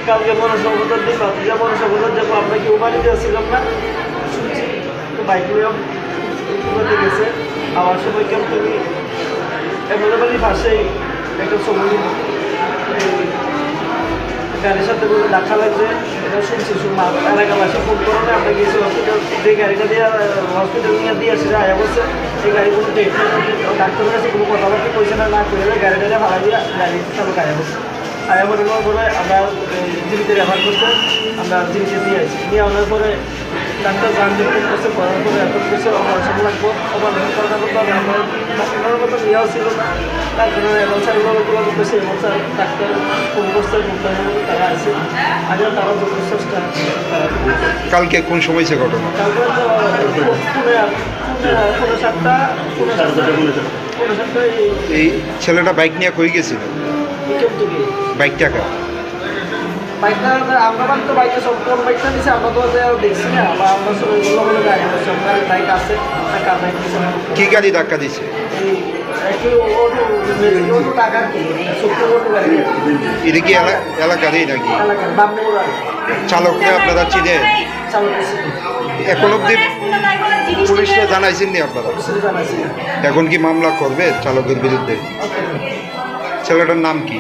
কালকে মনসম্পদার দিন ভাতিজা মনসম্পদার যাবো আমরা কি উমানি দিয়েছিলাম না শুনছি তো বাইক নিয়ে উমানি গেছে আমার সময় কেমন তুমি এমনি পাশেই একটা ছবি গাড়ির সাথে করে দেখা লাগছে এটা শুনছি এলাকাবাসী ফোন করে আমরা গিয়েছি হসপিটাল যে গাড়িটা দিয়ে হসপিটাল নিয়ে দিয়ে আসছে আয়া বলছে এই গাড়ি কোনো ডেট ডাক্তারের কাছে কোনো কথাবার্তা কইছে না না করে গাড়িটা ভাড়া দিয়ে গাড়ি চালক আয়া বলছে আয়া বলে পরে আমরা জীবিত রেফার করতে আমরা জীবিত দিয়ে আসছি নিয়ে আনার পরে ডাক্তার জানজীবন করছে করার পরে এখন কিছু অপারেশন লাগবো অপারেশন করার মতো ওনার মতো নেওয়াও ছিল না তার কারণে এবং স্যারগুলো যোগাযোগ করছে এবং স্যার ডাক্তার ফোন করছে তারা আছে আজ তারা চেষ্টা কালকে কোন সময় সে ঘটনা? তারপরে তো 7:30 এই ছেলেটা বাইক নিয়ে কই গেছিল? বাইক টাকা বাইকটা আমরা তো বাইকে সব কোন বাইকটা দিচ্ছে আমরা তো দেখছি না বা আমরা সবাই বললো গাড়ি সরকার বাইক আছে কার বাইক দিচ্ছে কি গাড়ি ধাক্কা দিছে? এটা কি এলাকারই নাকি? চালককে আপনারা চিনে? এখন অব্দি পুলিশরা জানাইছেন নি আপনারা? এখন কি মামলা করবে চালকের বিরুদ্ধে? ছেলেটার নাম কি?